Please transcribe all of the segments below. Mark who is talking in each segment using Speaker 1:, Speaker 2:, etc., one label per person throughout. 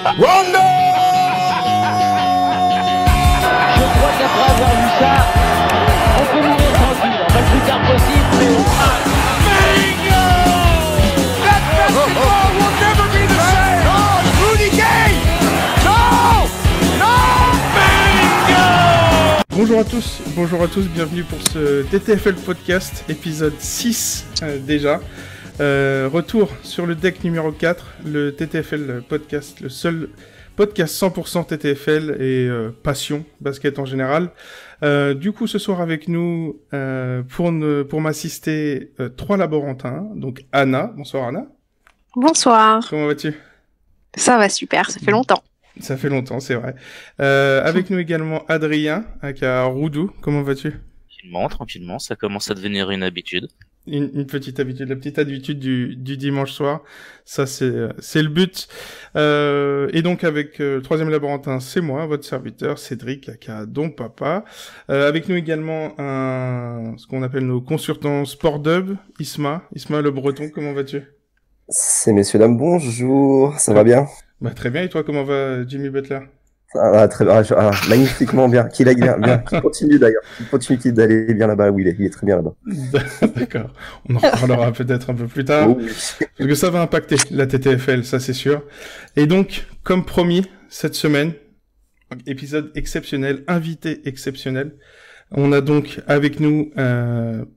Speaker 1: Rondo!
Speaker 2: Je crois qu'après avoir vu ça, on peut mourir tranquille. Enfin, le plus tard possible, mais...
Speaker 1: Bingo! That basketball will never be the same! Oh, Rudy Gay! No! No! Bingo!
Speaker 3: Bonjour à tous, bienvenue pour ce TTFL Podcast, épisode 6 déjà. Retour sur le deck numéro 4, le TTFL Podcast, le seul podcast 100% TTFL et passion, basket en général. Du coup, ce soir avec nous, pour m'assister, 3 laborantins. Donc Anna, bonsoir Anna.
Speaker 4: Bonsoir.
Speaker 3: Comment vas-tu?
Speaker 4: Ça va super, ça fait longtemps.
Speaker 3: Ça fait longtemps, c'est vrai. Avec nous également Adrien, aka Roudou, comment vas-tu?
Speaker 5: Tranquillement, ça commence à devenir une habitude.
Speaker 3: Une petite habitude, la petite habitude du dimanche soir, ça c'est le but. Et donc avec le troisième laborantin, c'est moi, votre serviteur Cédric, aka Don Papa. Avec nous également ce qu'on appelle nos consultants sport dub, Isma le Breton, comment vas-tu?
Speaker 6: C'est messieurs dames, bonjour, ça va bien?
Speaker 3: Bah très bien, et toi comment va Jimmy Butler?
Speaker 6: Très bien, magnifiquement bien, qu'il aille bien, qu'il continue d'ailleurs, qu'il continue d'aller bien là-bas où il est très bien là-bas.
Speaker 3: D'accord, on en reparlera peut-être un peu plus tard,
Speaker 6: Oh, oui.
Speaker 3: parce que ça va impacter la TTFL, ça c'est sûr. Et donc, comme promis, cette semaine, épisode exceptionnel, invité exceptionnel, on a donc avec nous,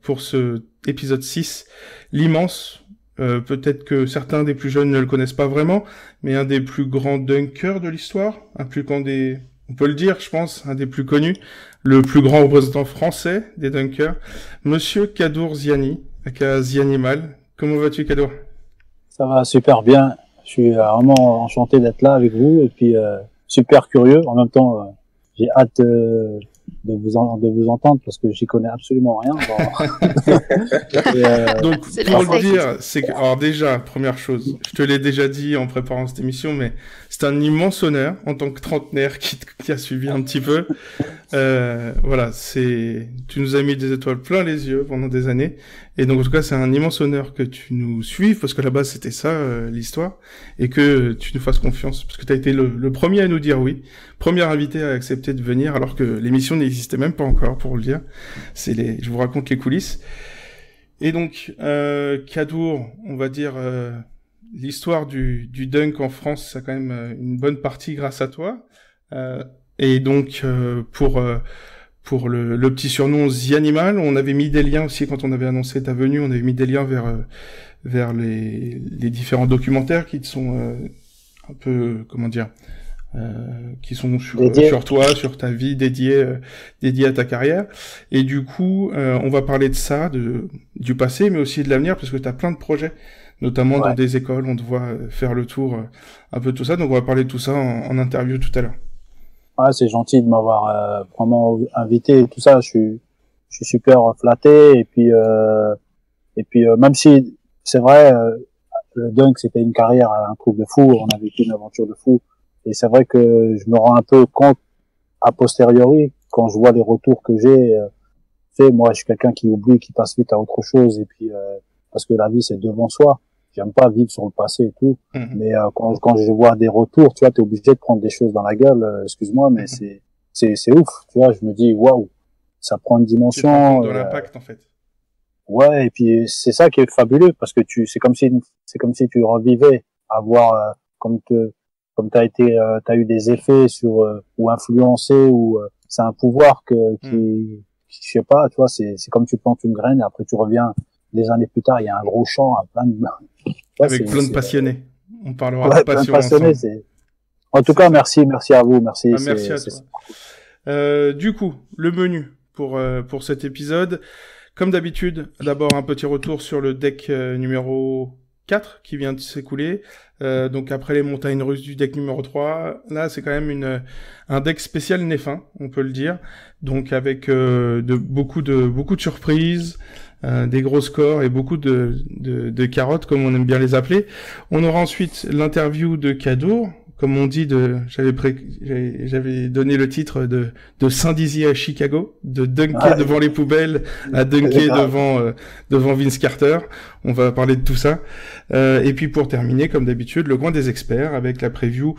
Speaker 3: pour ce épisode 6, l'immense, peut-être que certains des plus jeunes ne le connaissent pas vraiment, mais un des plus grands dunkers de l'histoire, on peut le dire, je pense, un des plus connus, le plus grand représentant français des dunkers, Monsieur Kadour Ziani, aka Zianimal. Comment vas-tu, Kadour?
Speaker 7: Ça va super bien. Je suis vraiment enchanté d'être là avec vous et puis super curieux. En même temps, j'ai hâte de vous entendre parce que j'y connais absolument rien.
Speaker 3: Donc, pour le dire, c'est que, alors déjà, première chose, je te l'ai déjà dit en préparant cette émission, mais c'est un immense honneur en tant que trentenaire qui a suivi un petit peu. Voilà, tu nous as mis des étoiles plein les yeux pendant des années. Et donc, en tout cas, c'est un immense honneur que tu nous suives parce que là-bas, c'était ça, l'histoire. Et que tu nous fasses confiance parce que tu as été le premier à nous dire oui. Premier invité à accepter de venir alors que l'émission n'existait même pas encore, pour le dire. Je vous raconte les coulisses. Et donc, Kadour, on va dire, l'histoire du dunk en France, ça a quand même une bonne partie grâce à toi. Et donc, pour le petit surnom Zianimal, on avait mis des liens aussi quand on avait annoncé ta venue, on avait mis des liens vers les différents documentaires qui te sont un peu, comment dire, qui sont sur toi, sur ta vie, dédiés à ta carrière. Et du coup, on va parler de ça, du passé, mais aussi de l'avenir, parce que tu as plein de projets, notamment dans des écoles, on te voit faire le tour un peu de tout ça. Donc on va parler de tout ça en interview tout à l'heure.
Speaker 7: Ouais, c'est gentil de m'avoir vraiment invité et tout ça. Je suis super flatté et puis même si c'est vrai, le dunk c'était une carrière, un truc de fou. On a vécu une aventure de fou. Et c'est vrai que je me rends un peu compte a posteriori quand je vois les retours que j'ai fait. Moi, je suis quelqu'un qui oublie, qui passe vite à autre chose. Et puis parce que la vie c'est devant soi. J'aime pas vivre sur le passé et tout. Mais quand je vois des retours, tu vois, t'es obligé de prendre des choses dans la gueule. Excuse-moi, mais c'est ouf. Tu vois, je me dis waouh, ça prend une dimension.
Speaker 3: De l'impact en fait.
Speaker 7: Ouais, et puis c'est ça qui est fabuleux parce que c'est comme si tu revivais à voir comme t'as eu des effets sur ou influencé ou c'est un pouvoir qui je sais pas, tu vois, c'est comme tu plantes une graine et après tu reviens des années plus tard, il y a un gros champ à plein de
Speaker 3: avec plein de passionnés. On parlera de passion
Speaker 7: passionnés,
Speaker 3: ensemble.
Speaker 7: En tout cas, merci à vous, merci.
Speaker 3: Merci à toi. Du coup, le menu pour cet épisode, comme d'habitude, d'abord un petit retour sur le deck numéro 4 qui vient de s'écouler. Donc après les montagnes russes du deck numéro 3, là c'est quand même un deck spécial Néfin, on peut le dire. Donc avec beaucoup de surprises, des gros scores et beaucoup de carottes comme on aime bien les appeler. On aura ensuite l'interview de Kadour comme on dit, j'avais donné le titre de Saint-Dizier à Chicago, de dunker devant les poubelles à dunker devant Vince Carter. On va parler de tout ça. Et puis pour terminer, comme d'habitude, le coin des experts avec la preview.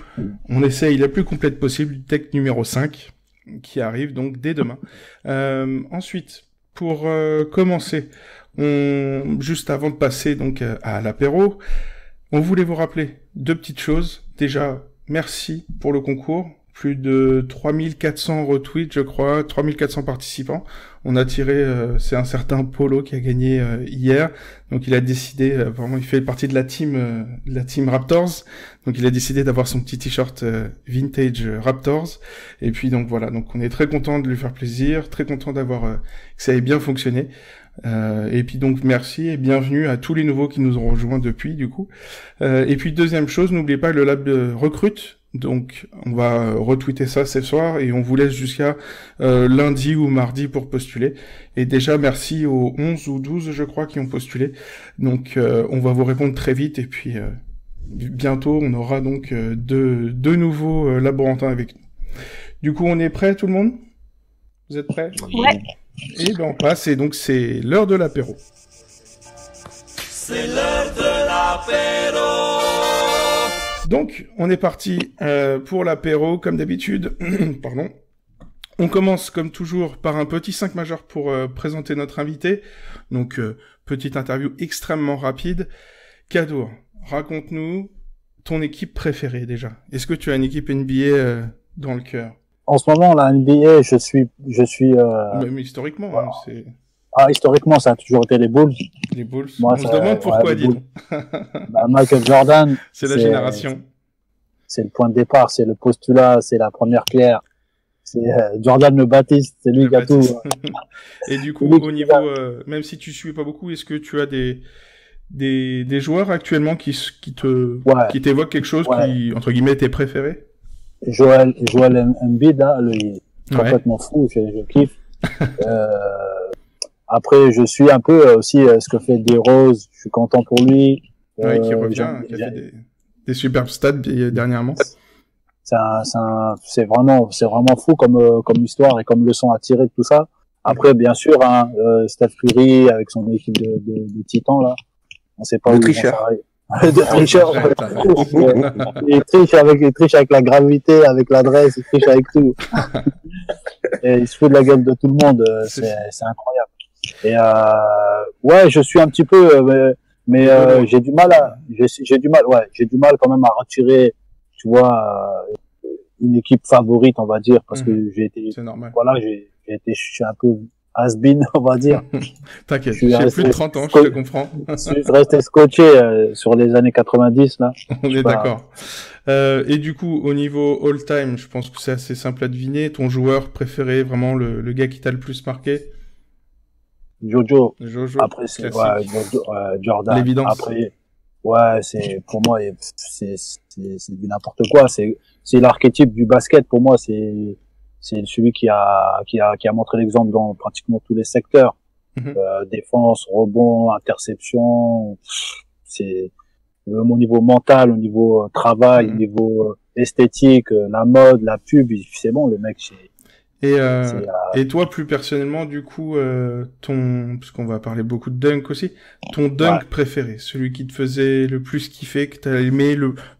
Speaker 3: On essaye la plus complète possible du tech numéro 5 qui arrive donc dès demain. Ensuite, pour commencer, juste avant de passer donc à l'apéro, on voulait vous rappeler 2 petites choses. Déjà, merci pour le concours. Plus de 3400 retweets, je crois, 3400 participants. On a tiré, c'est un certain Polo qui a gagné hier. Donc il a décidé, vraiment, il fait partie de la team Raptors. Donc il a décidé d'avoir son petit t-shirt vintage Raptors. Et puis donc voilà, donc on est très content de lui faire plaisir, très content d'avoir que ça ait bien fonctionné. Et puis donc merci et bienvenue à tous les nouveaux qui nous ont rejoints depuis du coup. Et puis deuxième chose, n'oubliez pas le lab recrute. Donc on va retweeter ça ce soir et on vous laisse jusqu'à lundi ou mardi pour postuler. Et déjà merci aux 11 ou 12 je crois qui ont postulé. Donc on va vous répondre très vite et puis bientôt on aura donc deux nouveaux laborantins avec nous. Du coup on est prêt tout le monde? Vous êtes prêts?
Speaker 4: Ouais.
Speaker 3: Et ben on passe, et donc c'est l'heure de l'apéro.
Speaker 1: C'est l'heure de l'apéro.
Speaker 3: Donc on est parti pour l'apéro comme d'habitude. Pardon. On commence comme toujours par un petit 5 majeur pour présenter notre invité. Donc petite interview extrêmement rapide. Kadour, raconte-nous ton équipe préférée déjà. Est-ce que tu as une équipe NBA dans le cœur?
Speaker 7: En ce moment, la NBA, je suis.
Speaker 3: Même historiquement,
Speaker 7: voilà.
Speaker 3: C'est
Speaker 7: Historiquement, ça a toujours été les Bulls.
Speaker 3: les Bulls.
Speaker 7: Moi,
Speaker 3: On se demande pourquoi,
Speaker 7: les
Speaker 3: dis donc.
Speaker 7: Michael Jordan.
Speaker 3: C'est la génération.
Speaker 7: C'est le point de départ, c'est le postulat, c'est la première pierre. C'est Jordan le Baptiste, c'est lui qui a tout.
Speaker 3: Et du coup, au niveau, même si tu suis pas beaucoup, est-ce que tu as des joueurs actuellement qui t'évoquent quelque chose qui, entre guillemets, t'es préféré?
Speaker 7: Joel Embiid, là, lui, complètement fou, je kiffe. Après, je suis un peu aussi ce que fait DeRozan, je suis content pour lui.
Speaker 3: Qui revient, qui a fait des superbes stats dernièrement.
Speaker 7: C'est vraiment fou comme histoire et comme leçon à tirer de tout ça. Après, bien sûr, Steph Curry avec son équipe de titans, là. On sait pas où ils vont s'arrêter. De tricheur. Il triche avec la gravité, avec l'adresse, il triche avec tout. Et il se fout de la gueule de tout le monde, c'est incroyable. Et ouais, je suis un petit peu mais j'ai du mal quand même à retirer, tu vois, une équipe favorite, on va dire, parce que
Speaker 3: c'est normal.
Speaker 7: Voilà, je suis un peu has-been, on va dire.
Speaker 3: T'inquiète, j'ai plus de 30 ans, je te comprends.
Speaker 7: Je suis resté scotché sur les années 90, là.
Speaker 3: On est d'accord. Et du coup, au niveau all-time, je pense que c'est assez simple à deviner. Ton joueur préféré, vraiment le gars qui t'a le plus marqué?
Speaker 7: Jojo.
Speaker 3: Après,
Speaker 7: c'est Jordan.
Speaker 3: L'évidence.
Speaker 7: Après, ouais, pour moi, c'est du n'importe quoi. C'est l'archétype du basket. Pour moi, c'est celui qui a montré l'exemple dans pratiquement tous les secteurs. Défense, rebond, interception. C'est au niveau mental, au niveau travail, au niveau esthétique, la mode, la pub. C'est bon, le mec.
Speaker 3: Et toi, plus personnellement, du coup, parce qu'on va parler beaucoup de dunk aussi, ton dunk préféré, celui qui te faisait le plus kiffer, que t'as aimé,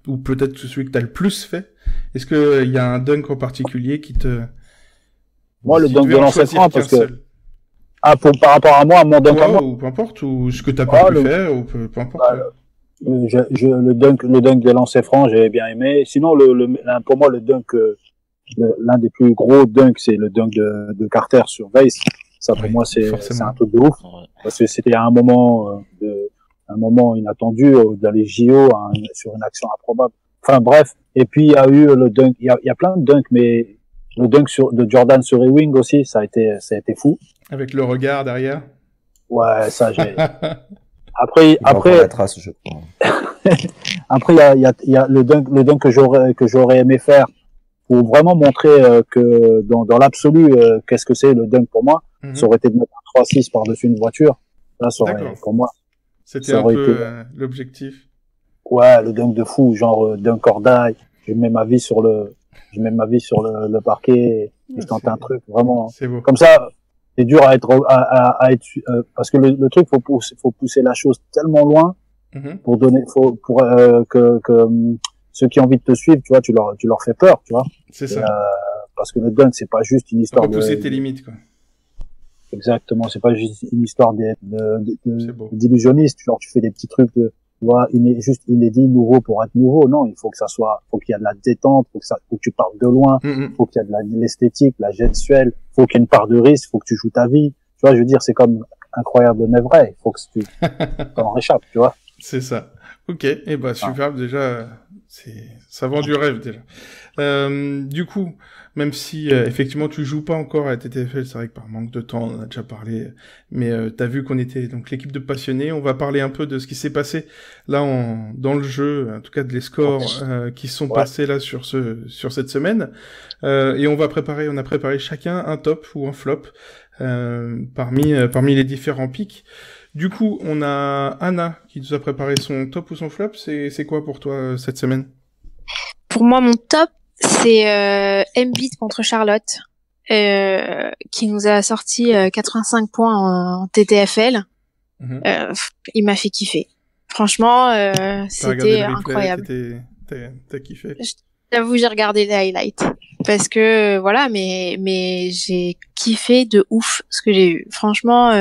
Speaker 3: ou peut-être celui que t'as le plus fait. Est-ce que il y a un dunk en particulier qui te...
Speaker 7: Moi, le dunk de lancer franc, parce que... par rapport à moi, mon dunk à moi.
Speaker 3: Ou peu importe, ou ce que t'as pas pu faire, ou peu importe.
Speaker 7: Le dunk de lancer franc, j'ai bien aimé. Sinon, pour moi, le dunk, l'un des plus gros dunks, c'est le dunk de Carter sur Weiss. Ça, pour moi, c'est un truc de ouf. Parce que c'était un moment inattendu dans les JO, sur une action improbable. Enfin, bref. Et puis, il y a eu le dunk, il y a plein de dunks, mais le dunk de Jordan sur Ewing aussi, ça a été fou.
Speaker 3: Avec le regard derrière.
Speaker 7: Ouais, ça, j'ai... Après,
Speaker 6: la trace, je crois.
Speaker 7: Après, il y a le dunk que j'aurais aimé faire pour vraiment montrer que dans l'absolu, qu'est-ce que c'est le dunk pour moi. Ça aurait été de mettre un 3-6 par-dessus une voiture. Là, ça aurait, pour moi.
Speaker 3: C'était un peu l'objectif.
Speaker 7: Ouais, le dunk de fou, genre dunk or die. je mets ma vie sur le parquet et je tente un truc vraiment.
Speaker 3: C'est beau.
Speaker 7: Comme ça, c'est dur à être, parce que le truc, faut pousser la chose tellement loin pour donner, que ceux qui ont envie de te suivre, tu vois, tu leur fais peur, tu vois.
Speaker 3: C'est ça.
Speaker 7: Parce que le dunk, c'est pas juste une histoire
Speaker 3: de pousser tes limites, quoi.
Speaker 7: Exactement, c'est pas juste une histoire d'illusionniste. Genre, tu fais des petits trucs tu vois, juste inédit, nouveau pour être nouveau. Non, il faut qu'il y ait de la détente, faut que tu partes de loin, faut qu'il y ait de l'esthétique, la gestuelle, faut qu'il y ait une part de risque, faut que tu joues ta vie. Tu vois, je veux dire, c'est comme incroyable mais vrai. Il faut que tu t'en réchappes, tu vois.
Speaker 3: C'est ça. Ok, et bah superbe déjà. Ça vend du rêve déjà. Du coup, même si effectivement tu joues pas encore à TTFL, c'est vrai que par manque de temps, on en a déjà parlé, mais t'as vu qu'on était donc l'équipe de passionnés. On va parler un peu de ce qui s'est passé là dans le jeu, en tout cas de les scores qui sont passés là sur cette semaine. Et on a préparé chacun un top ou un flop parmi les différents pics. Du coup, on a Anna qui nous a préparé son top ou son flop. C'est quoi pour toi cette semaine?
Speaker 4: Pour moi, mon top, c'est Embiid contre Charlotte, qui nous a sorti 85 points en TTFL. Il m'a fait kiffer. Franchement, c'était incroyable.
Speaker 3: T'as kiffé?
Speaker 4: J'avoue, j'ai regardé les highlights. Parce que, voilà, mais j'ai kiffé de ouf ce que j'ai eu. Franchement,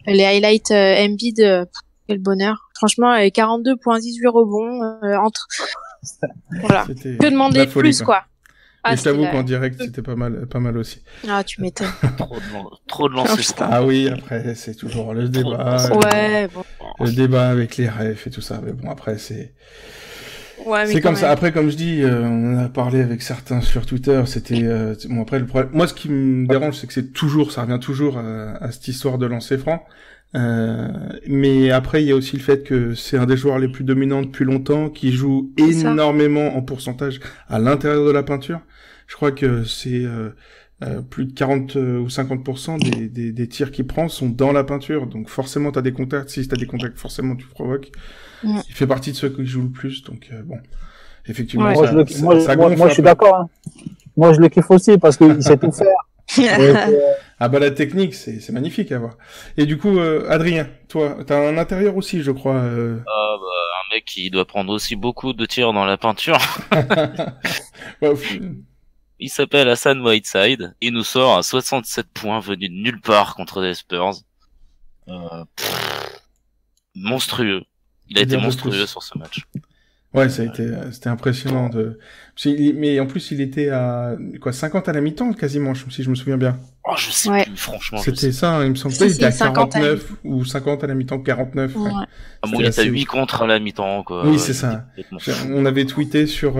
Speaker 4: les highlights Embiid, quel bonheur. Franchement, 42,18 rebonds, voilà. Que demander plus, quoi.
Speaker 3: Et je t'avoue qu'en direct, c'était pas mal aussi.
Speaker 4: Ah, tu m'étonnes.
Speaker 5: Trop de lancers.
Speaker 3: Ah oui, après, c'est toujours le débat.
Speaker 4: Ouais, bon.
Speaker 3: Le débat avec les refs et tout ça. Mais bon, après, c'est comme ça. Après, comme je dis, on a parlé avec certains sur Twitter. C'était bon. Après, le problème, moi, ce qui me dérange, c'est que ça revient toujours à cette histoire de lancer franc. Mais après, il y a aussi le fait que c'est un des joueurs les plus dominants depuis longtemps, qui joue énormément en pourcentage à l'intérieur de la peinture. Je crois que c'est plus de 40 ou 50% des tirs qu'il prend sont dans la peinture. Donc forcément, t'as des contacts. Si t'as des contacts, forcément, tu provoques. Il fait partie de ceux qui jouent le plus. Donc bon, effectivement,
Speaker 7: moi, je suis d'accord. Hein. Moi, je le kiffe aussi parce qu'il sait tout faire.
Speaker 3: Ah bah la technique, c'est magnifique à voir. Et du coup, Adrien, toi, t'as un intérieur aussi, je crois.
Speaker 5: Un mec qui doit prendre aussi beaucoup de tirs dans la peinture. Il s'appelle Hassan Whiteside. Il nous sort à 67 points venus de nulle part contre les Spurs. Monstrueux. Il a été monstrueux sur ce match.
Speaker 3: Ouais, c'était impressionnant mais en plus, il était à, 50 à la mi-temps, quasiment, si je me souviens bien.
Speaker 5: Oh, je sais plus, franchement.
Speaker 3: C'était ça, il me semble que il était à 49 ou 50 à la mi-temps, 49.
Speaker 4: Ouais.
Speaker 5: Il était à 8 contre à la mi-temps, quoi.
Speaker 3: Oui, c'est ça. On avait tweeté sur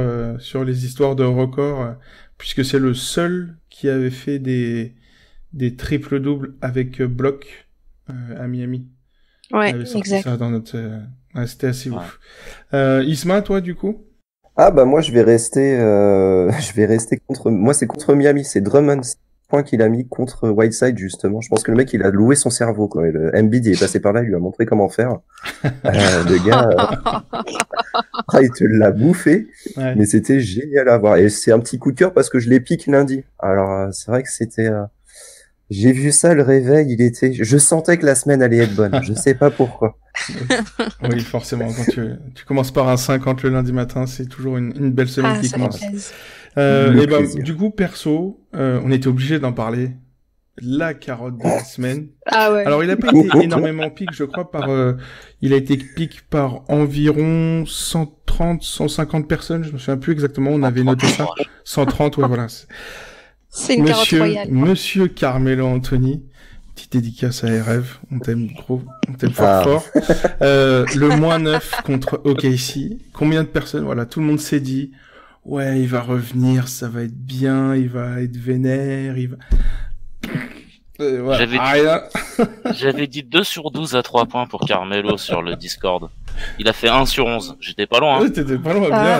Speaker 3: les histoires de record, puisque c'est le seul qui avait fait des triples-doubles avec bloc, à Miami.
Speaker 4: Ouais, exact.
Speaker 3: Ça dans notre, c'était assez ouf. Isma, toi, du coup?
Speaker 6: Ah, bah, moi, je vais rester c'est contre Miami. C'est Drummond, point qu'il a mis contre Whiteside, justement. Je pense que le mec, il a loué son cerveau, quoi. Et le Embiid, il est passé par là, il lui a montré comment faire. Le gars, il te l'a bouffé. Ouais. Mais c'était génial à voir. Et c'est un petit coup de cœur parce que je l'ai piqué lundi. Alors, c'est vrai que c'était, j'ai vu ça, le réveil, je sentais que la semaine allait être bonne. Je sais pas pourquoi.
Speaker 3: Oui, forcément. Quand tu commences par un 50 le lundi matin, c'est toujours une belle semaine qui commence. Et du coup, perso, on était obligé d'en parler. La carotte de la semaine.
Speaker 4: Ah ouais.
Speaker 3: Alors, il a pas été énormément pique, je crois, il a été pique par environ 130, 150 personnes. Je me souviens plus exactement. On avait noté ça. 130, ouais, voilà.
Speaker 4: C'est une carotte royale.
Speaker 3: Monsieur Carmelo Anthony, petite dédicace à RF, on t'aime fort. Le -9 contre OKC, combien de personnes, voilà, tout le monde s'est dit, ouais, il va revenir, ça va être bien, il va être vénère, il va...
Speaker 5: Voilà. J'avais dit 2 sur 12 à 3 points pour Carmelo sur le Discord. Il a fait 1 sur 11. J'étais pas loin. Hein.
Speaker 3: Ouais, t'étais pas loin, bien.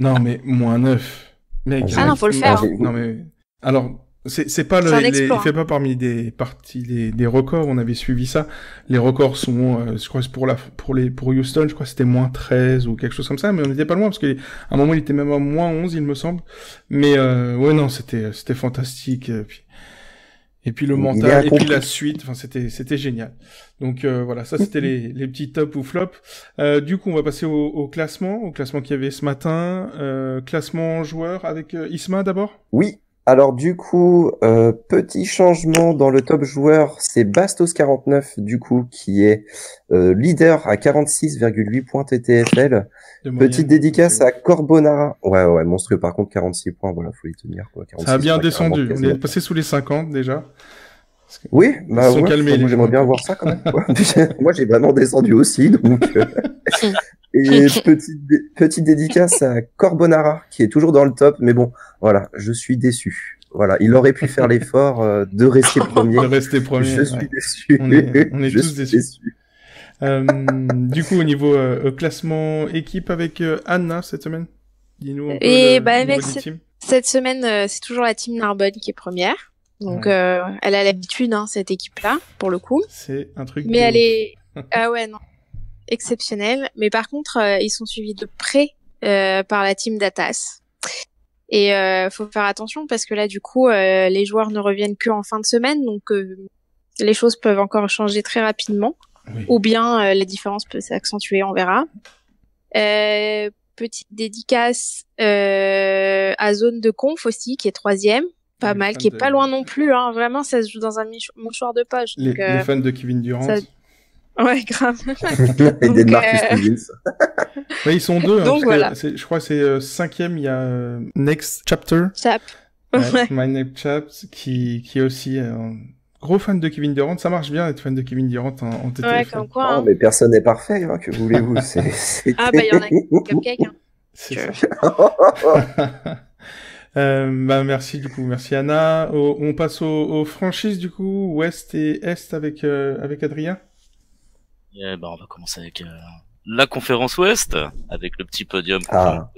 Speaker 3: Non, mais -9. Mec,
Speaker 4: non, faut le faire.
Speaker 3: Non, mais... Alors, C'est pas il fait pas parmi des records. On avait suivi ça. Les records sont, je crois, pour Houston, je crois que c'était moins 13 ou quelque chose comme ça, mais on n'était pas loin parce qu'à un moment il était même à moins 11, il me semble. Mais ouais, non, c'était fantastique. Et puis le mental, et puis la suite, enfin c'était génial. Donc voilà, ça c'était les petits tops ou flops. Du coup, on va passer au classement qu'il y avait ce matin. Classement joueur avec Isma d'abord.
Speaker 6: Oui. Alors du coup, petit changement dans le top joueur, c'est Bastos49 du coup qui est leader à 46,8 points TTFL. Petite dédicace à Corbonara. Ouais, monstrueux. Par contre, 46 points, voilà, faut y tenir quoi. 46,
Speaker 3: ça a bien descendu. On est passé sous les 50 déjà.
Speaker 6: Oui, bah ouais, moi j'aimerais bien voir ça quand même. Moi j'ai vraiment descendu aussi, donc. Et petite dédicace à Corbonara, qui est toujours dans le top, mais bon, voilà, je suis déçu. Voilà, il aurait pu faire l'effort de rester premier. Je suis déçu.
Speaker 3: On est tous déçus. Du coup, au niveau classement équipe avec Anna cette semaine, dis-nous un peu
Speaker 4: avec cette semaine, c'est toujours la team Narbonne qui est première. Donc, elle a l'habitude, cette équipe-là, pour le coup.
Speaker 3: C'est un truc.
Speaker 4: Mais elle est, non. Exceptionnel, mais par contre ils sont suivis de près par la team d'Atas et faut faire attention parce que là du coup les joueurs ne reviennent que en fin de semaine, donc les choses peuvent encore changer très rapidement, ou bien la différence peut s'accentuer, on verra. Petite dédicace à Zone de Conf aussi qui est 3e, pas mal, qui est pas loin non plus, vraiment ça se joue dans un mouchoir de poche.
Speaker 3: Les fans de Kevin Durant.
Speaker 4: Ouais, grave.
Speaker 6: Et des Marcus Cousins.
Speaker 3: Ouais, ils sont deux.
Speaker 4: Donc voilà.
Speaker 3: Je crois que c'est 5e, il y a Next Chapter. My Next Chapter, qui est aussi un gros fan de Kevin Durant. Ça marche bien d'être fan de Kevin Durant en TTF.
Speaker 4: Ouais, comme quoi.
Speaker 6: Non, mais personne n'est parfait, que voulez-vous.
Speaker 4: Ah, bah, il y en a Cupcake.
Speaker 3: C'est ça. Merci du coup, merci Anna. On passe aux franchises du coup, Ouest et Est avec Adrien.
Speaker 5: On va commencer avec la conférence Ouest, avec le petit podium.
Speaker 3: Ça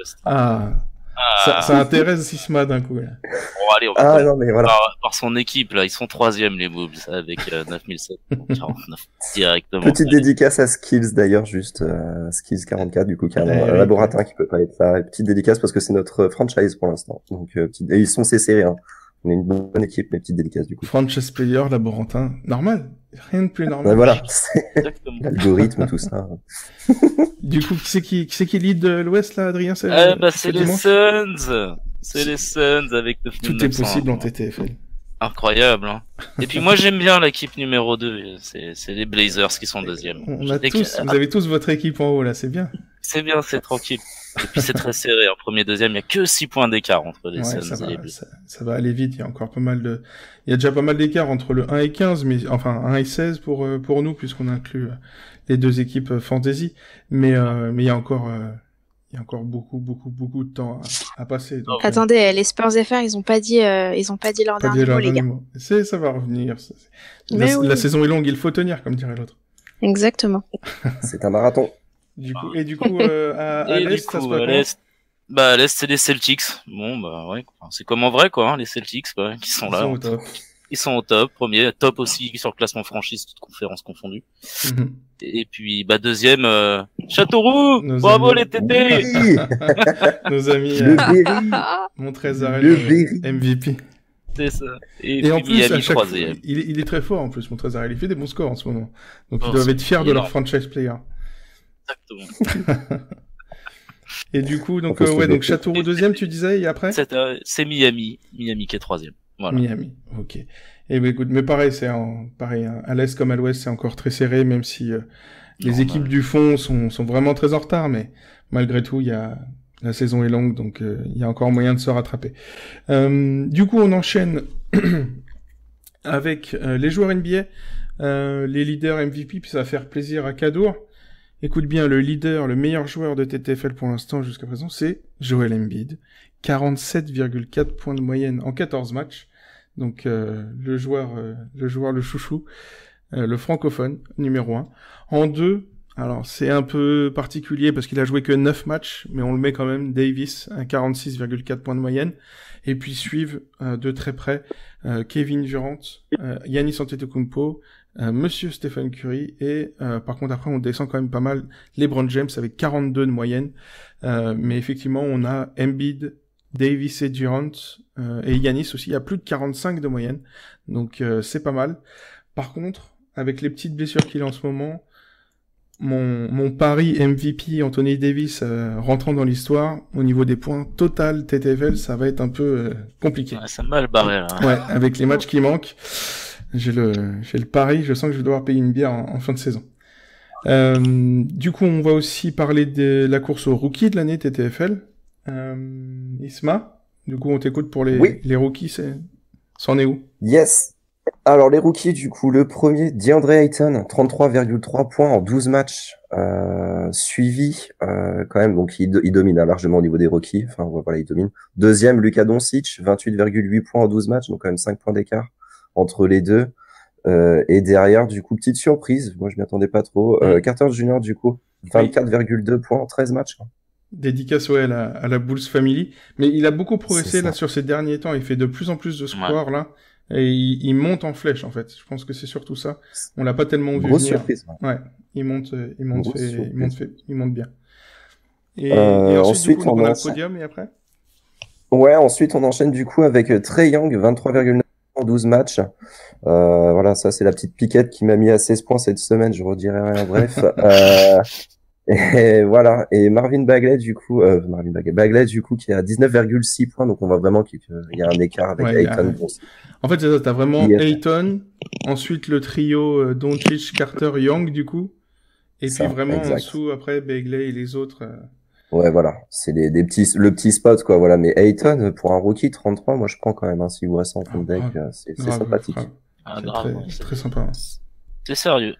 Speaker 3: intéresse Sisma d'un coup. Là.
Speaker 5: Bon, allez, on va
Speaker 6: non, mais voilà.
Speaker 5: par son équipe, là, ils sont 3e les Moobs, avec 9749 directement.
Speaker 6: Petite dédicace à Skills d'ailleurs, juste Skills 44 du coup, qui est un laboratin qui peut pas être là. Petite dédicace parce que c'est notre franchise pour l'instant. Donc et ils sont serrés, On est une bonne équipe, mais petite dédicace du coup.
Speaker 3: Franchise player, laborantin, normal. Rien de plus normal.
Speaker 6: Voilà. L'algorithme, tout ça.
Speaker 3: Du coup, qui c'est qui lead l'Ouest, là, Adrien?
Speaker 5: C'est les Suns. C'est les Suns avec 9900.
Speaker 3: Tout est possible en TTFL.
Speaker 5: Incroyable, Et puis moi, j'aime bien l'équipe numéro 2. C'est les Blazers qui sont 2e.
Speaker 3: Vous avez tous votre équipe en haut, là, c'est bien.
Speaker 5: C'est bien, c'est tranquille. Et puis c'est très serré, premier, deuxième, il y a que 6 points d'écart entre les Suns et les Blazers.
Speaker 3: Ça va aller vite, il y a encore pas mal il y a déjà pas mal d'écart entre le 1 et 15, mais, enfin, 1 et 16 pour nous, puisqu'on inclut les deux équipes fantasy. Mais il y a encore beaucoup de temps à passer. Donc,
Speaker 4: attendez, les Spurs FR, ils ont pas dit leur dernier mot, les gars.
Speaker 3: Ça va revenir. La saison est longue, il faut tenir, comme dirait l'autre.
Speaker 4: Exactement.
Speaker 6: C'est un marathon.
Speaker 3: Du coup, à l'Est, ça se passe comment?
Speaker 5: À l'Est, c'est les Celtics. Bon, ouais, c'est comme en vrai, les Celtics, qui sont là. Ils sont au top. Premier, top aussi sur le classement franchise, toutes conférences confondues. Mm-hmm. Et puis, deuxième, Châteauroux! Bravo les tétés!
Speaker 6: Oui.
Speaker 3: Nos amis,
Speaker 6: le Berry.
Speaker 3: Montrezl, MVP.
Speaker 5: C'est ça.
Speaker 3: Et en plus,
Speaker 5: à chaque fois,
Speaker 3: il est très fort, en plus, Montrezl. Il fait des bons scores en ce moment. Donc, ils doivent être fiers de leur franchise player.
Speaker 5: Exactement.
Speaker 3: Et du coup, donc Châteauroux 2e, tu disais, et après?
Speaker 5: C'est Miami qui est 3e. Voilà.
Speaker 3: Miami, ok. Et écoute, mais pareil, à l'Est comme à l'Ouest, c'est encore très serré, même si les équipes du fond sont vraiment très en retard, mais malgré tout, la saison est longue, donc il y a encore moyen de se rattraper. Du coup, on enchaîne avec les joueurs NBA, les leaders MVP, puis ça va faire plaisir à Kadour. Écoute bien, le meilleur joueur de TTFL pour l'instant jusqu'à présent, c'est Joel Embiid. 47,4 points de moyenne en 14 matchs. Donc le chouchou, le francophone numéro 1. En 2, Alors, c'est un peu particulier parce qu'il a joué que 9 matchs, mais on le met quand même. Davis, à 46,4 points de moyenne. Et puis suivent de très près Kevin Durant, Giannis Antetokounmpo, Monsieur Stephen Curry et par contre après on descend quand même pas mal LeBron James avec 42 de moyenne. Mais effectivement on a Embiid, Davis et Durant et Giannis aussi à plus de 45 de moyenne. Donc c'est pas mal. Par contre, avec les petites blessures qu'il a en ce moment, mon pari MVP Anthony Davis rentrant dans l'histoire au niveau des points total TTFL, ça va être un peu compliqué.
Speaker 5: Ouais, ça m'a mal barré là.
Speaker 3: Ouais, avec les matchs qui manquent, j'ai le pari, je sens que je vais devoir payer une bière en fin de saison. Du coup, on va aussi parler de la course au rookie de l'année TTFL. Isma, du coup, on t'écoute pour les rookies, c'en est où?
Speaker 6: Yes. Alors les rookies, du coup, le premier, DeAndre Ayton, 33,3 points en 12 matchs, suivi quand même, donc il domine largement au niveau des rookies, enfin voilà, il domine. Deuxième, Luka Doncic, 28,8 points en 12 matchs, donc quand même 5 points d'écart entre les deux. Et derrière, du coup, petite surprise, moi je m'y attendais pas trop, Carter Jr., du coup, 24,2 points en 13 matchs.
Speaker 3: Dédicace à la Bulls Family, mais il a beaucoup progressé là sur ces derniers temps, il fait de plus en plus de scores là. Et il monte en flèche en fait. Je pense que c'est surtout ça. On l'a pas tellement vu venir.
Speaker 6: Surprise.
Speaker 3: Ouais, il monte bien. Et ensuite du coup, on a le podium et après.
Speaker 6: Ouais, ensuite on enchaîne du coup avec Trae Young, 23,9 en 12 matchs. Voilà, ça c'est la petite piquette qui m'a mis à 16 points cette semaine. Je redirai rien. Bref. Et voilà. Et Marvin Bagley du coup, Bagley du coup qui est à 19,6 points. Donc on voit vraiment qu'il y a un écart avec Ayton.
Speaker 3: En fait, c'est ça, t'as vraiment Ayton, ensuite le trio Doncic, Carter, Young, du coup, et puis vraiment en dessous, après, Bagley et les autres.
Speaker 6: Ouais, voilà, c'est le petit spot, quoi, voilà, mais Ayton, pour un rookie, 33, moi je prends quand même, si vous voyez ça en fond de deck, c'est sympathique.
Speaker 3: C'est très sympa.
Speaker 5: C'est sérieux.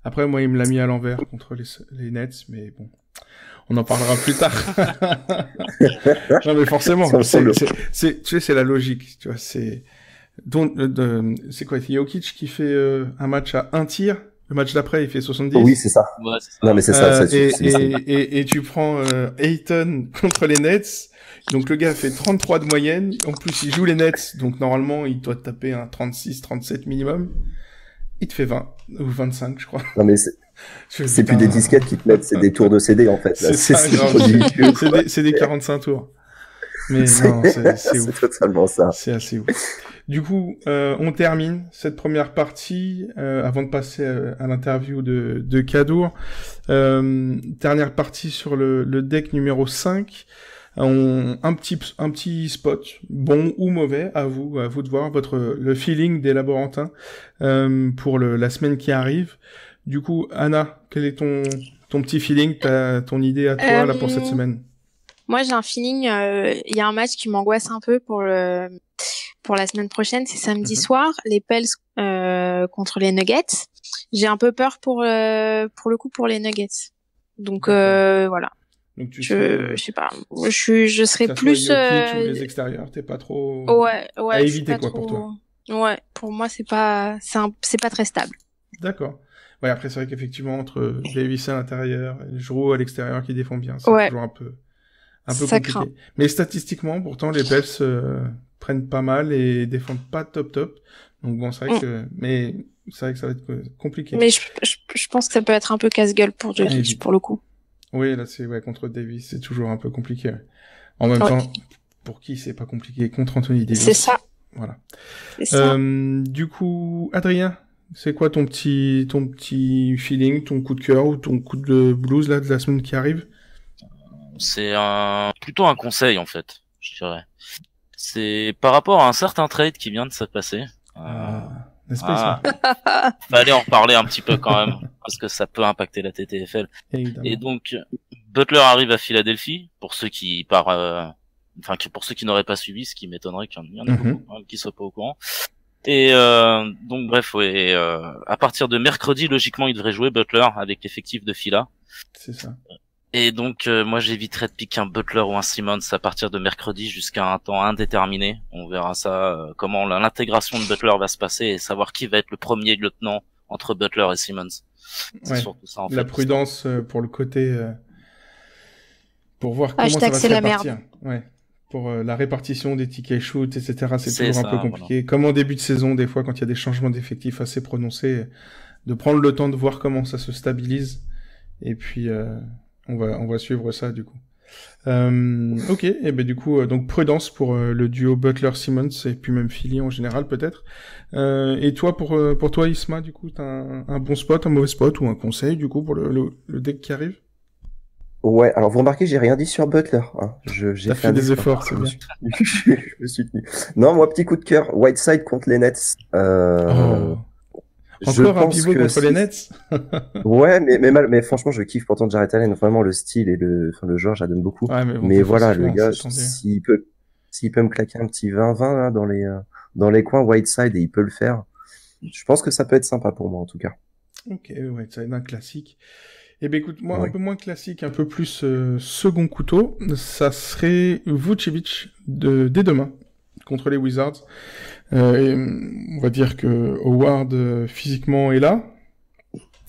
Speaker 3: Après, moi, il me l'a mis à l'envers contre les Nets, mais bon. On en parlera plus tard. Non, mais forcément, tu sais, c'est la logique, tu vois, c'est quoi, c'est Jokic qui fait un match à 1 tir, le match d'après, il fait 70.
Speaker 6: Oui, c'est ça.
Speaker 5: Ouais, c'est ça.
Speaker 6: Non, mais c'est ça,
Speaker 3: et tu prends Ayton contre les Nets, donc le gars fait 33 de moyenne, en plus il joue les Nets, donc normalement, il doit taper un 36, 37 minimum. Il te fait 20 ou 25, je crois.
Speaker 6: Non, mais c'est plus des disquettes qui te mettent, c'est des tours de CD, en fait.
Speaker 3: C'est des 45 tours. Mais non, c'est ouf.
Speaker 6: Totalement ça.
Speaker 3: C'est assez ouf. Du coup, on termine cette première partie, avant de passer à l'interview de Kadour. Dernière partie sur le deck numéro 5. Un petit spot, bon ou mauvais, à vous de voir le feeling des Laborantins pour la semaine qui arrive. Du coup, Anna, quel est ton petit feeling, ton idée à toi là pour cette semaine?
Speaker 4: Moi, j'ai un feeling. Il y a un match qui m'angoisse un peu pour la semaine prochaine. C'est samedi soir, les Pels contre les Nuggets. J'ai un peu peur pour le coup pour les Nuggets. Donc voilà.
Speaker 3: Donc
Speaker 4: je sais pas. Je serais plus
Speaker 3: ou les extérieurs, t'es pas trop à éviter quoi pour toi.
Speaker 4: Ouais, pour moi c'est pas très stable.
Speaker 3: D'accord. Ouais, après c'est vrai qu'effectivement entre Davis à l'intérieur et Jrue à l'extérieur qui défend bien, c'est toujours un peu compliqué.
Speaker 4: Craint.
Speaker 3: Mais statistiquement, pourtant les Pels prennent pas mal et défendent pas top. Donc bon, c'est vrai que ça va être compliqué.
Speaker 4: Mais je pense que ça peut être un peu casse-gueule pour Jokic pour le coup.
Speaker 3: Oui, là c'est contre Davis, c'est toujours un peu compliqué. En même temps, pour qui c'est pas compliqué contre Anthony Davis.
Speaker 4: C'est ça.
Speaker 3: Voilà.
Speaker 4: C'est ça.
Speaker 3: Du coup, Adrien, c'est quoi ton petit feeling, ton coup de cœur ou ton coup de blues là de la semaine qui arrive?
Speaker 5: C'est plutôt un conseil en fait, je dirais. C'est par rapport à un certain trade qui vient de se passer.
Speaker 3: N'est-ce pas
Speaker 5: fallait en reparler un petit peu quand même parce que ça peut impacter la TTFL.
Speaker 3: Évidemment.
Speaker 5: Et donc Butler arrive à Philadelphie pour ceux qui pour ceux qui n'auraient pas suivi, ce qui m'étonnerait qu'il y en ait beaucoup qui soient pas au courant. Et donc bref, à partir de mercredi, logiquement, il devrait jouer Butler avec l'effectif de Phila.
Speaker 3: C'est ça.
Speaker 5: Et donc moi j'éviterais de piquer un Butler ou un Simmons à partir de mercredi jusqu'à un temps indéterminé. On verra ça, comment l'intégration de Butler va se passer et savoir qui va être le premier lieutenant entre Butler et Simmons. C'est surtout ça, en fait.
Speaker 3: La prudence pour le côté... pour voir comment ça va se
Speaker 4: c'est la
Speaker 3: répartir.
Speaker 4: merde.
Speaker 3: Pour la répartition des tickets shoot, etc. C'est toujours
Speaker 5: ça,
Speaker 3: un peu compliqué.
Speaker 5: voilà.
Speaker 3: Comme en début de saison, des fois, quand il y a des changements d'effectifs assez prononcés, de prendre le temps de voir comment ça se stabilise. Et puis, on va suivre ça, du coup. Ok, et ben du coup, donc prudence pour le duo Butler-Simmons, et puis même Philly en général, peut-être. Et toi, pour toi, Isma, du coup, t'as un bon spot, un mauvais spot, ou un conseil, du coup, pour le deck qui arrive?
Speaker 6: Ouais, alors vous remarquez, j'ai rien dit sur Butler. Hein. J'ai
Speaker 3: fait des efforts, c'est bien.
Speaker 6: Je me suis tenu. Non, moi, petit coup de cœur. Whiteside contre les Nets.
Speaker 3: Encore un pivot contre les Nets.
Speaker 6: Ouais, mais franchement, je kiffe pourtant Jarrett Allen. Vraiment, le style et le joueur, j'adonne beaucoup.
Speaker 3: Ouais,
Speaker 6: mais voilà, le gars, s'il peut me claquer un petit 20-20 là, dans les coins Whiteside, et il peut le faire. Je pense que ça peut être sympa pour moi, en tout cas.
Speaker 3: Ok, Whiteside, un classique. Eh ben écoute, moi, un peu moins classique, un peu plus second couteau, ça serait Vucevic dès demain contre les Wizards. On va dire que Howard physiquement est là.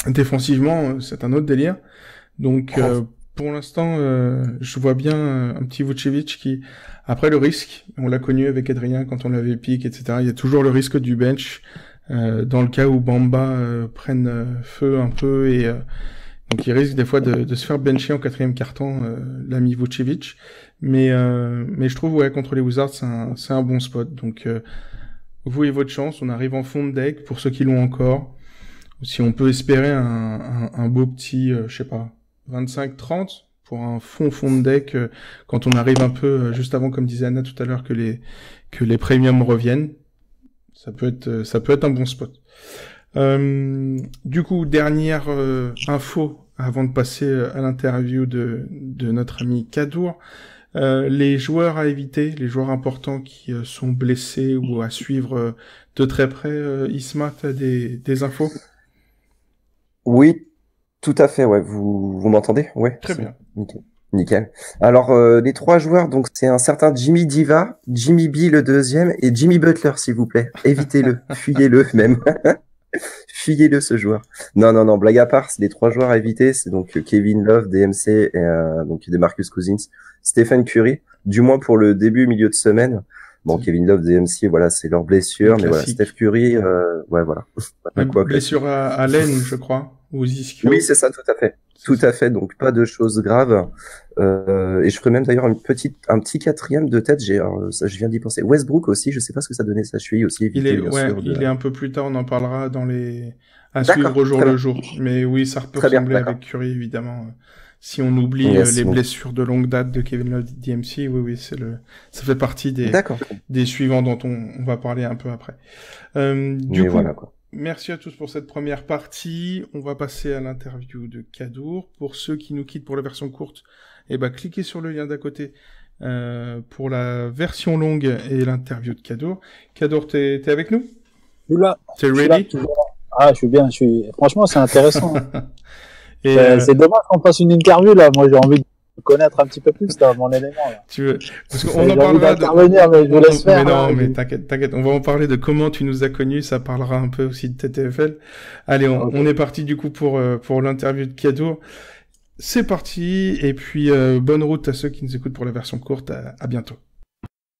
Speaker 3: Défensivement, c'est un autre délire. Donc pour l'instant, je vois bien un petit Vucevic qui, après le risque, on l'a connu avec Adrien quand on l'avait pick, etc. Il y a toujours le risque du bench dans le cas où Bamba prenne feu un peu et donc il risque des fois de se faire bencher en quatrième quart-temps, l'ami Vucevic. Mais je trouve contre les Wizards c'est un bon spot. Donc vous et votre chance, on arrive en fond de deck pour ceux qui l'ont encore. Si on peut espérer un beau petit, je sais pas, 25-30 pour un fond de deck quand on arrive un peu juste avant, comme disait Anna tout à l'heure, que les premiums reviennent. Ça peut être un bon spot. Du coup, dernière info avant de passer à l'interview de notre ami Kadour. Les joueurs à éviter, les joueurs importants qui sont blessés ou à suivre de très près. Isma, t'as des infos?
Speaker 6: Oui, tout à fait. Ouais, vous m'entendez? Ouais.
Speaker 3: Très bien.
Speaker 6: Nickel. Alors les trois joueurs, donc c'est un certain Jimmy Diva, Jimmy B le deuxième et Jimmy Butler, s'il vous plaît. Évitez-le, fuyez-le même. Fuyez-le, ce joueur. Non, blague à part, c'est les trois joueurs à éviter, c'est donc Kevin Love, DMC et donc DeMarcus Cousins, Stephen Curry, du moins pour le milieu de semaine. Bon, Kevin Love, DMC, voilà, c'est leur blessure, mais voilà, Steph Curry, ouais, voilà.
Speaker 3: Blessure à l'aine, je crois, aux ischio.
Speaker 6: Oui, c'est ça, tout à fait. Tout à fait, donc pas de choses graves. Et je ferai même d'ailleurs un petit quatrième de tête. Ça, je viens d'y penser. Westbrook aussi, je sais pas ce que ça donnait. Ça, je suis aussi évité.
Speaker 3: Il est un peu plus tard. On en parlera à suivre au jour le jour. Mais oui, ça peut ressembler avec Curry, évidemment. Si on oublie les blessures de longue date de Kevin Love, DMC, oui, ça fait partie des suivants dont on va parler un peu après. Du coup. Voilà, quoi. Merci à tous pour cette première partie. On va passer à l'interview de Kadour. Pour ceux qui nous quittent pour la version courte, cliquez sur le lien d'à côté pour la version longue et l'interview de Kadour. Kadour, t'es avec nous?
Speaker 7: Je suis là.
Speaker 3: T'es ready?
Speaker 7: Je suis bien. Franchement, c'est intéressant. C'est dommage qu'on fasse une interview là. Moi, j'ai envie de connaître un petit peu plus mon élément là.
Speaker 3: Tu veux parce qu'on en parlera
Speaker 7: mais je vous laisse faire.
Speaker 3: Mais non, mais t'inquiète, on va en parler de comment tu nous as connus, ça parlera un peu aussi de TTFL. Allez, on est parti du coup pour l'interview de Kadour. C'est parti et puis bonne route à ceux qui nous écoutent pour la version courte, à bientôt.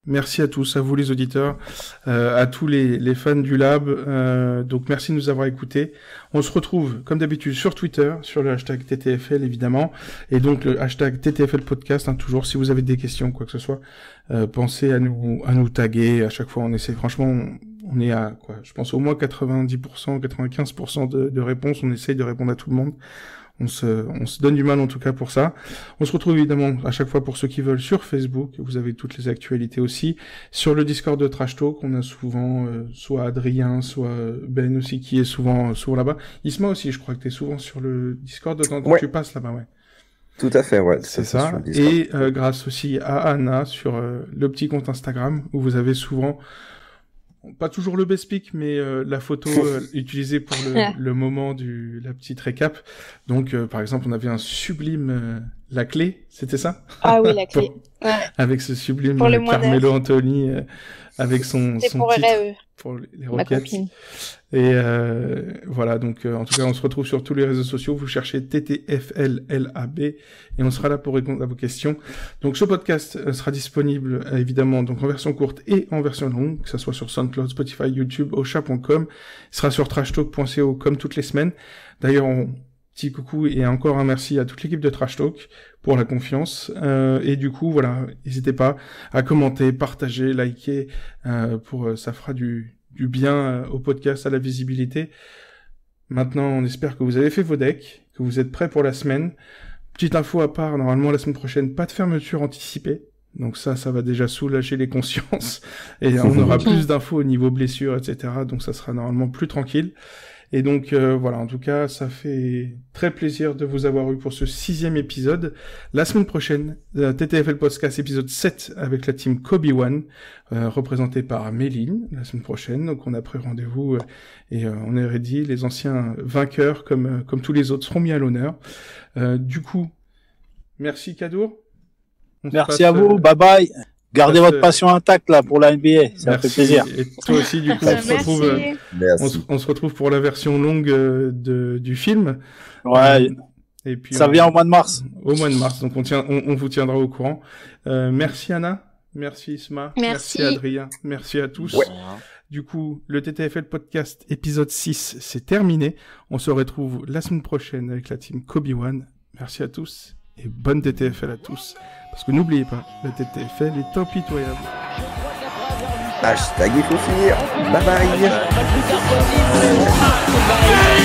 Speaker 3: Merci à tous, à vous les auditeurs, à tous les fans du Lab. Donc merci de nous avoir écoutés. On se retrouve comme d'habitude sur Twitter, sur le hashtag TTFL évidemment, et donc le hashtag TTFL podcast. Toujours, si vous avez des questions, quoi que ce soit, pensez à nous taguer. À chaque fois, on essaie. Franchement, on est à je pense au moins 90%, 95% de réponses. On essaye de répondre à tout le monde. On se donne du mal en tout cas pour ça. On se retrouve évidemment à chaque fois pour ceux qui veulent sur Facebook. Vous avez toutes les actualités aussi. Sur le Discord de Trash Talk, on a souvent soit Adrien, soit Ben aussi qui est souvent là-bas. Isma aussi, je crois que t'es souvent sur le Discord de temps en temps. Tu passes là-bas, ouais.
Speaker 6: Tout à fait, ouais.
Speaker 3: C'est ça. Et grâce aussi à Anna sur le petit compte Instagram où vous avez souvent pas toujours le best pick, mais la photo utilisée pour le moment la petite récap. Donc, par exemple, on avait un sublime la clé, c'était ça?
Speaker 4: Ah oui, la clé.
Speaker 3: Ouais. Avec ce sublime Carmelo Anthony, avec son titre. pour les Rockets. Et voilà, donc en tout cas, on se retrouve sur tous les réseaux sociaux. Vous cherchez TTFLLAB et on sera là pour répondre à vos questions. Donc ce podcast sera disponible évidemment donc en version courte et en version longue, que ça soit sur SoundCloud, Spotify, YouTube, Ocha.com. Il sera sur trashtalk.co comme toutes les semaines. D'ailleurs, petit coucou et encore un merci à toute l'équipe de Trash Talk pour la confiance. Et du coup, voilà, n'hésitez pas à commenter, partager, liker, ça fera du bien au podcast, à la visibilité. Maintenant, on espère que vous avez fait vos decks, que vous êtes prêts pour la semaine. Petite info à part, normalement la semaine prochaine, pas de fermeture anticipée. Donc ça va déjà soulager les consciences. Et on aura plus d'infos au niveau blessures, etc. Donc ça sera normalement plus tranquille. Et donc voilà, en tout cas, ça fait très plaisir de vous avoir eu pour ce 6e épisode. La semaine prochaine, TTFL Podcast épisode 7 avec la team Kobe One, représentée par Méline la semaine prochaine. Donc on a pris rendez-vous et on est ready. Les anciens vainqueurs, comme tous les autres, seront mis à l'honneur. Du coup, merci Kadour.
Speaker 7: Merci à vous, bye bye. Gardez votre passion intacte là pour la NBA, ça me fait plaisir.
Speaker 3: Et toi aussi, du coup, on se retrouve pour la version longue du film.
Speaker 7: Ouais.
Speaker 3: Et puis
Speaker 7: ça vient au mois de mars.
Speaker 3: Au mois de mars, donc on vous tiendra au courant. Merci Anna, merci Isma, merci Adrien, merci à tous. Ouais. Du coup, le TTFL Podcast épisode 6, c'est terminé. On se retrouve la semaine prochaine avec la team Kobe One. Merci à tous et bonne TTFL à tous. Parce que n'oubliez pas, la TTFL est impitoyable.
Speaker 6: #il faut finir. Bye bye.